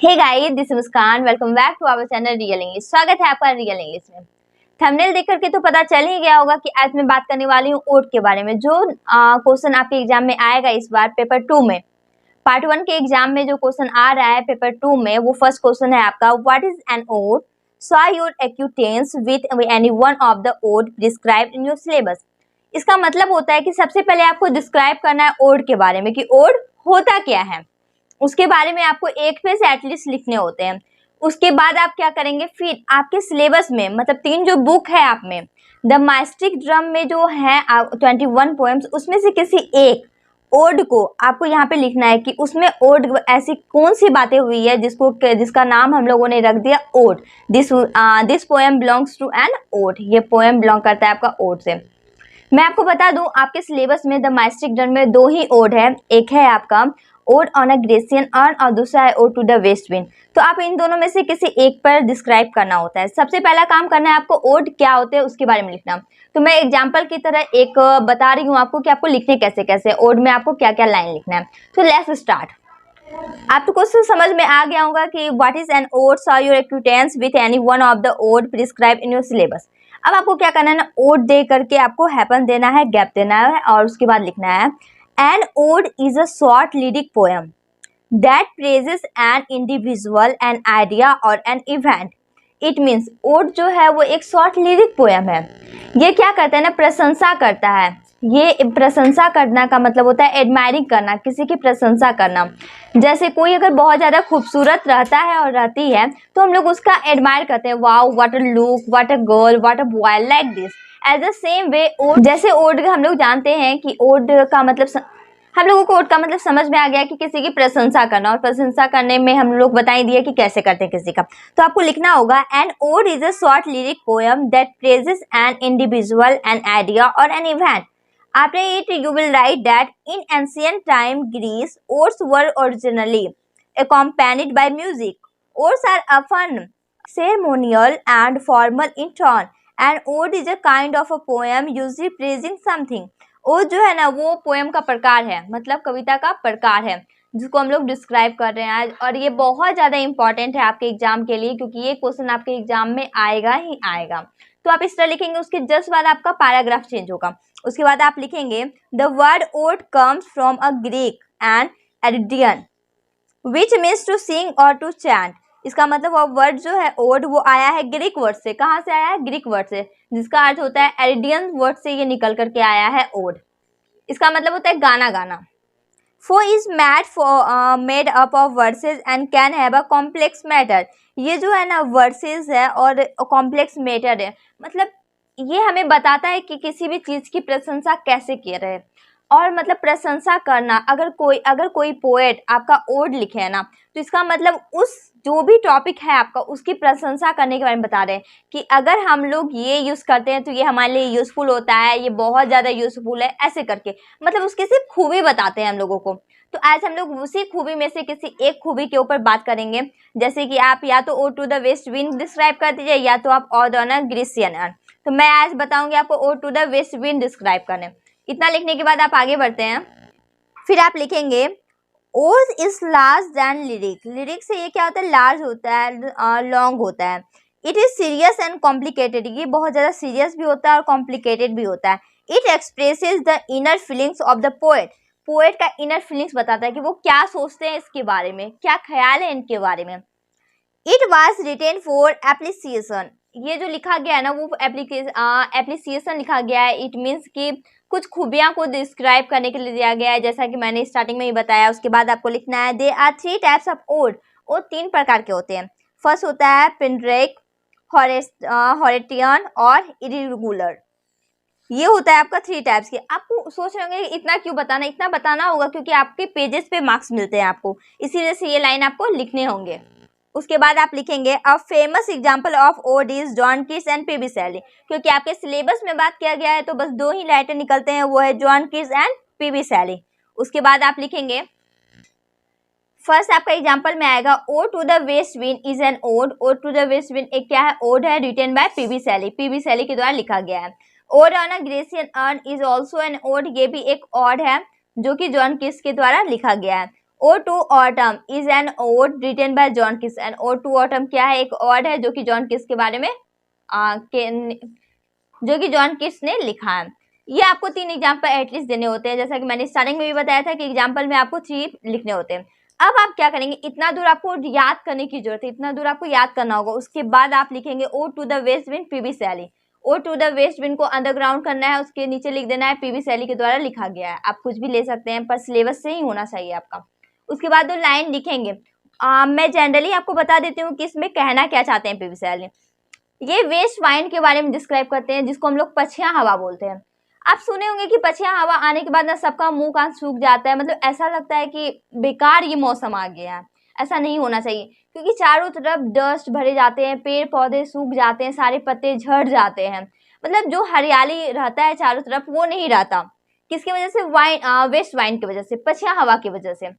Hey guys, this is Muskan. Welcome back to our channel real English. स्वागत है आपका real English में। Thumbnail देख करके तो पता चल ही गया होगा कि आज मैं बात करने वाली हूँ ओट के बारे में, जो क्वेश्चन आपके एग्जाम में आएगा इस बार पेपर 2 में। पार्ट 1 के एग्जाम में जो क्वेश्चन आ रहा है पेपर 2 में, वो फर्स्ट क्वेश्चन है आपका, what is an ode? Show your acquaintance with any one of the ode describe in your syllabus. इसका मतलब होता है कि सबसे पहले आपको डिस्क्राइब करना है ओट के बारे में कि ओट होता क्या है। उसके बारे में आपको एक पेज एटलीस्ट लिखने होते हैं। उसके बाद आप क्या करेंगे, फिर आपके सिलेबस में मतलब 3 जो बुक है आप में, द मास्टिक ड्रम में जो है 21 पोएम्स, उसमें से किसी एक ओड को आपको यहाँ पे लिखना है कि उसमें ओड ऐसी कौन सी बातें हुई है जिसका नाम हम लोगों ने रख दिया ode. This poem belongs to an ode. ये पोएम बिलोंग करता है आपका ओड से। मैं आपको बता दूं, आपके सिलेबस में द मास्टिक ड्रम में 2 ही ओड है। एक है आपका ode on a Grecian urn और दूसरा है ode to the west wind. तो आप इन दोनों में से किसी एक पर डिस्क्राइब करना होता है। सबसे पहला काम करना है आपको ओड क्या होते हैं उसके बारे में लिखना। तो मैं एग्जांपल की तरह एक बता रही हूँ आपको कि आपको लिखने कैसे कैसे ओड में आपको क्या क्या लाइन लिखना है। तो लेट्स स्टार्ट। आपको क्वेश्चन समझ में आ गया होगा कि what is an ode? Show your acquaintance with any one of the ode prescribe in your syllabus. अब आपको क्या करना है ना, ओड दे करके आपको हैपन देना है, गैप देना है और उसके बाद लिखना है an ode is a short lyric poem that praises an individual, an idea और an event. It means ode जो है वो एक शॉर्ट लिरिक पोएम है। ये क्या करता है ना, प्रशंसा करता है। ये प्रशंसा करना का मतलब होता है एडमायरिंग करना, किसी की प्रशंसा करना। जैसे कोई अगर बहुत ज़्यादा खूबसूरत रहता है और रहती है तो हम लोग उसका एडमायर करते हैं, wow what a look, what a girl, what a boy, like this. As the same way ode, जैसे ओड हम लोग जानते हैं कि ओड का मतलब हम लोगों को ओड का मतलब समझ में आ गया कि किसी की प्रशंसा करना, और प्रशंसा करने में हम लोग बता ही दिए कि कैसे करते हैं किसी का। तो आपको लिखना होगा an ode is a short lyric poem that praises an individual, an idea और an event. After it, you will write that in ancient time Greece, odes were originally accompanied by music. Odes are often ceremonial and formal in tone. An ode is a kind of a poem usually praising something. Ode जो है ना वो poem का प्रकार है, मतलब कविता का प्रकार है जिसको हम लोग डिस्क्राइब कर रहे हैं आज। और ये बहुत ज़्यादा इंपॉर्टेंट है आपके एग्जाम के लिए, क्योंकि ये क्वेश्चन आपके एग्जाम में आएगा ही आएगा। तो आप इस तरह लिखेंगे, उसके जस्ट बाद आपका पैराग्राफ चेंज होगा। उसके बाद आप लिखेंगे the word ode comes from a Greek and aeidein which means to sing और टू चैंट। इसका मतलब वो वर्ड जो है ओड वो आया है ग्रीक वर्ड से। कहाँ से आया है? ग्रीक वर्ड से, जिसका अर्थ होता है एडिडियन वर्ड से ये निकल करके आया है ओड। इसका मतलब होता है गाना गाना। फो is made up of verses and can have a complex matter. ये जो है ना वर्सेज है और कॉम्प्लेक्स मैटर है, मतलब ये हमें बताता है कि किसी भी चीज़ की प्रशंसा कैसे किया रहे। और मतलब प्रशंसा करना, अगर कोई पोएट आपका ओड लिखे है ना, तो इसका मतलब उस जो भी टॉपिक है आपका उसकी प्रशंसा करने के बारे में बता रहे हैं कि अगर हम लोग ये यूज़ करते हैं तो ये हमारे लिए यूज़फुल होता है, ये बहुत ज़्यादा यूज़फुल है, ऐसे करके मतलब उसकी सिर्फ खूबी बताते हैं हम लोगों को। तो आज हम लोग उसी खूबी में से किसी एक खूबी के ऊपर बात करेंगे। जैसे कि आप या तो ode to the west wind describe कर दीजिए, या तो आप ode on a Grecian urn. तो मैं आज बताऊंगी आपको ode to the west wind describe करने। इतना लिखने के बाद आप आगे बढ़ते हैं। फिर आप लिखेंगे odes is large than lyric. Lyric से ये क्या होता है? लार्ज होता है, लॉन्ग होता है। It is serious and complicated. ये बहुत ज़्यादा सीरियस भी होता है और कॉम्प्लिकेटेड भी होता है। It expresses the inner feelings of the poet. Poet का इनर फीलिंग्स बताता है कि वो क्या सोचते हैं इसके बारे में, क्या ख्याल है इनके बारे में। It was written for appreciation. ये जो लिखा गया है ना वो एप्रिसिएशन लिखा गया है। इट मीन्स कि कुछ खूबियां को डिस्क्राइब करने के लिए दिया गया है, जैसा कि मैंने स्टार्टिंग में ही बताया। उसके बाद आपको लिखना है they are 3 types of ode. Ode 3 प्रकार के होते हैं। फर्स्ट होता है पिंड्रेक, हॉरेटियन और इरेगुलर। ये होता है आपका 3 टाइप्स के। आपको सोच रहे होंगे इतना क्यों बताना? इतना बताना होगा क्योंकि आपके पेजेस पे मार्क्स मिलते हैं आपको, इसीलिए से ये लाइन आपको लिखने होंगे। उसके बाद आप लिखेंगे a famous example of ode is John Keats and PB Shelley. क्योंकि आपके सिलेबस में बात किया गया है तो बस 2 ही राइटर निकलते हैं, वो है जॉन कीट्स एंड पीबी शैली। उसके बाद आप लिखेंगे फर्स्ट आपका एग्जाम्पल में आएगा ode to the west wind is an ode. Ode to the west wind एक क्या है? ओड है, written by PB Shelley. PB Shelley के द्वारा लिखा गया है। Ode on a Grecian urn is also an ode. ये भी एक ओड है जो कि जॉन कीट्स के द्वारा लिखा गया है। Ode to autumn is an ode written by John Keats. And ode to autumn क्या है? एक ओड है जो कि जॉन किस के बारे में जो कि जॉन किट्स ने लिखा है। ये आपको 3 एग्जाम्पल एटलीस्ट देने होते हैं, जैसा कि मैंने स्टार्टिंग में भी बताया था कि एग्जाम्पल में आपको 3 लिखने होते हैं। अब आप क्या करेंगे, इतना दूर आपको याद करने की जरूरत है, इतना दूर आपको याद करना होगा। उसके बाद आप लिखेंगे ode to the west wind PB Shelley. Ode to the west wind को अंडरग्राउंड करना है, उसके नीचे लिख देना है पीबी सैली के द्वारा लिखा गया है। आप कुछ भी ले सकते हैं पर सिलेबस से ही होना चाहिए आपका। उसके बाद 2 लाइन लिखेंगे। मैं जनरली आपको बता देती हूँ कि इसमें कहना क्या चाहते हैं पीबी सैली। ये वेस्ट वाइंड के बारे में डिस्क्राइब करते हैं, जिसको हम लोग पछिया हवा बोलते हैं। आप सुने होंगे कि पछिया हवा आने के बाद ना सबका मुंह कान सूख जाता है, मतलब ऐसा लगता है कि बेकार ये मौसम आ गया है। ऐसा नहीं होना चाहिए, क्योंकि चारों तरफ डस्ट भरे जाते हैं, पेड़ पौधे सूख जाते हैं, सारे पत्ते झड़ जाते हैं, मतलब जो हरियाली रहता है चारों तरफ वो नहीं रहता। किसकी वजह से? वेस्ट वाइंड की वजह से, पछिया हवा की वजह से।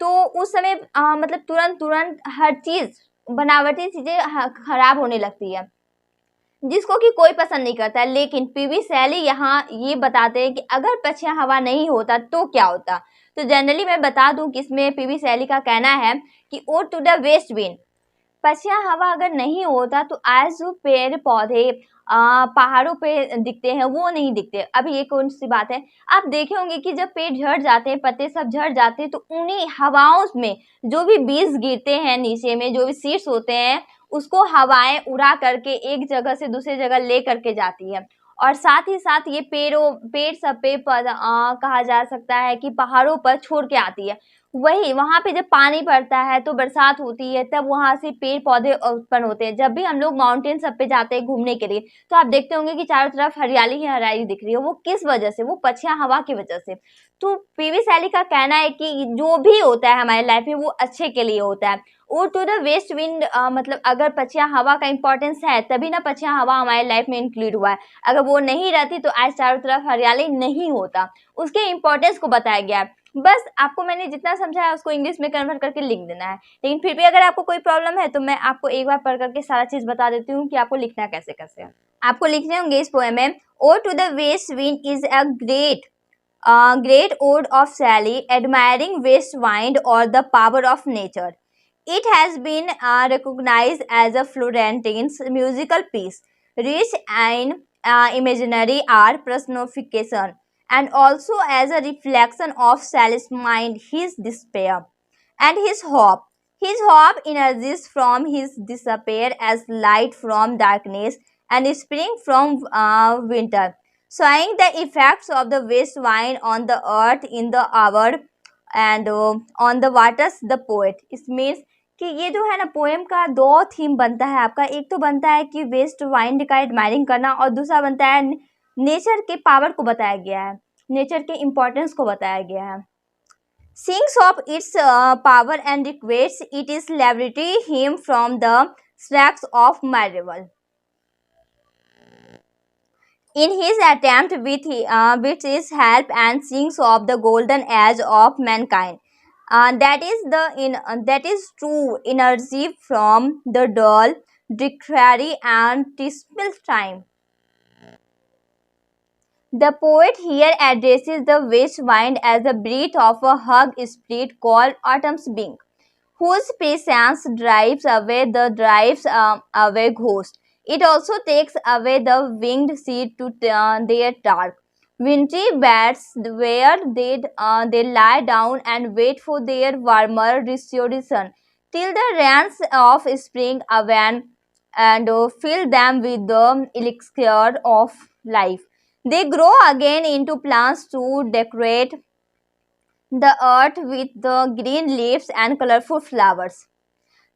तो उस समय मतलब तुरंत तुरंत हर चीज, बनावटी चीजें खराब होने लगती है, जिसको कि कोई पसंद नहीं करता है। लेकिन पीबी सैली यहाँ ये बताते हैं कि अगर पछिया हवा नहीं होता तो क्या होता। तो जनरली मैं बता दूं कि इसमें पीबी सैली का कहना है कि ode to the west wind, पछिया हवा अगर नहीं होता तो आज जो पेड़ पौधे पहाड़ों पे दिखते हैं वो नहीं दिखते। अब ये कौन सी बात है? आप देखे होंगे कि जब पेड़ झड़ जाते हैं, पत्ते सब झड़ जाते हैं, तो उन्हीं हवाओं में जो भी बीज गिरते हैं नीचे में, जो भी सीड्स होते हैं, उसको हवाएं उड़ा करके एक जगह से दूसरी जगह ले करके जाती है। और साथ ही साथ ये पेड़ सब पे कहा जा सकता है कि पहाड़ों पर छोड़ के आती है। वही वहां पे जब पानी पड़ता है तो बरसात होती है, तब वहां से पेड़ पौधे उत्पन्न होते हैं। जब भी हम लोग माउंटेन सब पे जाते हैं घूमने के लिए, तो आप देखते होंगे कि चारों तरफ हरियाली ही हरियाली दिख रही है। वो किस वजह से? वो पछिया हवा की वजह से। तो पीवी सैली का कहना है कि जो भी होता है हमारे लाइफ में वो अच्छे के लिए होता है। Ode to the west wind मतलब अगर पछिया हवा का इंपॉर्टेंस है तभी ना पछिया हवा हमारे लाइफ में इंक्लूड हुआ है। अगर वो नहीं रहती तो आज चारों तरफ हरियाली नहीं होता। उसके इंपॉर्टेंस को बताया गया है। बस आपको मैंने जितना समझाया उसको इंग्लिश में कन्वर्ट करके लिख देना है। लेकिन फिर भी अगर आपको कोई प्रॉब्लम है तो मैं आपको एक बार पढ़ करके सारा चीज बता देती हूँ कि आपको लिखना कैसे कैसे है। आपको लिखने होंगे इस पोएम में, ode to the west wind is a great ode of Sally, admiring west wind or the power of nature. It has been recognized as a Florentine's musical piece, rich in imaginary art personification, and also as a reflection of Sally's mind, his despair, and his hope. His hope emerges from his despair as light from darkness and spring from winter, showing the effects of the west wind on the earth in the hour and on the waters the poet. It means कि ये जो है ना poem का 2 theme बनता है आपका। एक तो बनता है कि वेस्ट वाइंड का एडमायरिंग करना, और दूसरा बनता है नेचर के पावर को बताया गया है, नेचर के इम्पोर्टेंस को बताया गया है। Sings of its power and requests it is liberty him from the slacks of my rival. In his attempt with his help and sings of the golden age of mankind. That is true energy from the dull, dreary and dismal time. The poet here addresses the west wind as a breath of a hug spirit called autumn's being, whose presence drives away ghosts. It also takes away the winged seed to their dark, wintry beds where they lie down and wait for their warmer restoration till the rains of spring awaken and fill them with the elixir of life. They grow again into plants to decorate the earth with the green leaves and colorful flowers.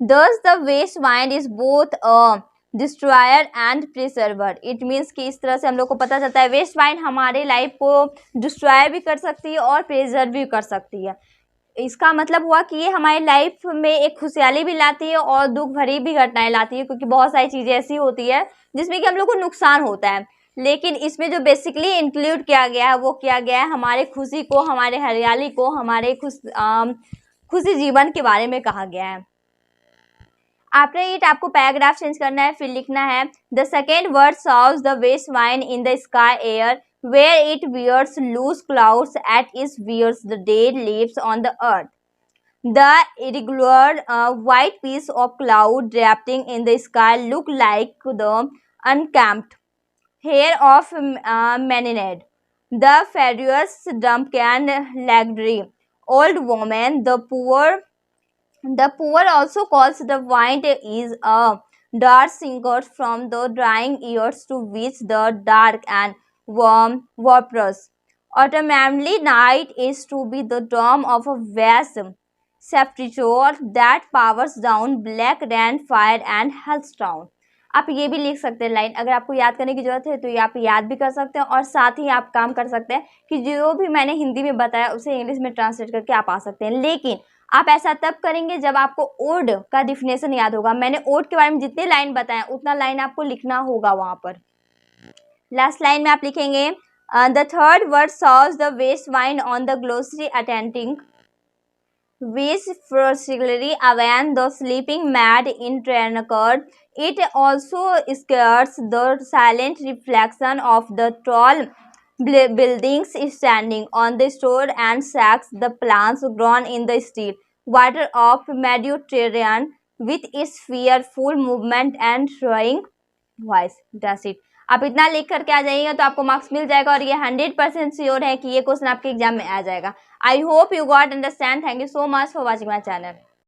Thus, the waste wind is both a destroyer and preserver. It means कि इस तरह से हम लोग को पता चलता है वेस्ट वाइंड हमारे लाइफ को डिस्ट्रॉय भी कर सकती है और प्रेजर्व भी कर सकती है। इसका मतलब हुआ कि ये हमारी लाइफ में एक खुशहाली भी लाती है और दुख भरी भी घटनाएं लाती है, क्योंकि बहुत सारी चीज़ें ऐसी होती है जिसमें कि हम लोग को नुकसान होता है। लेकिन इसमें जो बेसिकली इंक्लूड किया गया है वो किया गया है हमारे खुशी को, हमारे हरियाली को, हमारे खुशी जीवन के बारे में कहा गया है। आफ्टर इट आपको पैराग्राफ चेंज करना है, फिर लिखना है the second word sows the west wind in the sky air where it wears loose clouds at its wears the dead leaves on the earth. The irregular white piece of cloud drifting in the sky look like the unkempt hair of Maninade. The furious Dumpcan Lagry, old woman, the poor also calls the wind is a dark singer from the drying ears to which the dark and warm vapors. Autumnally night is to be the dawn of a vast sepulchre that powers down black rain, fire and hellstorm. आप ये भी लिख सकते हैं line, अगर आपको याद करने की जरूरत है तो ये आप याद भी कर सकते हैं और साथ ही आप काम कर सकते हैं कि जो भी मैंने हिंदी में बताया उसे इंग्लिश में ट्रांसलेट करके आप आ सकते हैं। लेकिन आप ऐसा तब करेंगे जब आपको ओड का डिफिनेशन याद होगा। मैंने ओड के बारे में जितने लाइन बताए उतना लाइन आपको लिखना होगा वहां पर। लास्ट लाइन में आप लिखेंगे the third word sows the west wine on the glossary attending which forcibly awaken the sleeping mad in Tranakar. It also scares the silent reflection of the tall buildings standing on the shore and sacks the plants grown in the still water of Mediterranean with its fearful movement and showing voice. That's it. आप इतना लिख करके आ जाइएगा तो आपको marks मिल जाएगा और ये 100% श्योर है कि ये क्वेश्चन आपके एग्जाम में आ जाएगा। I hope you got understand. Thank you so much for watching my channel.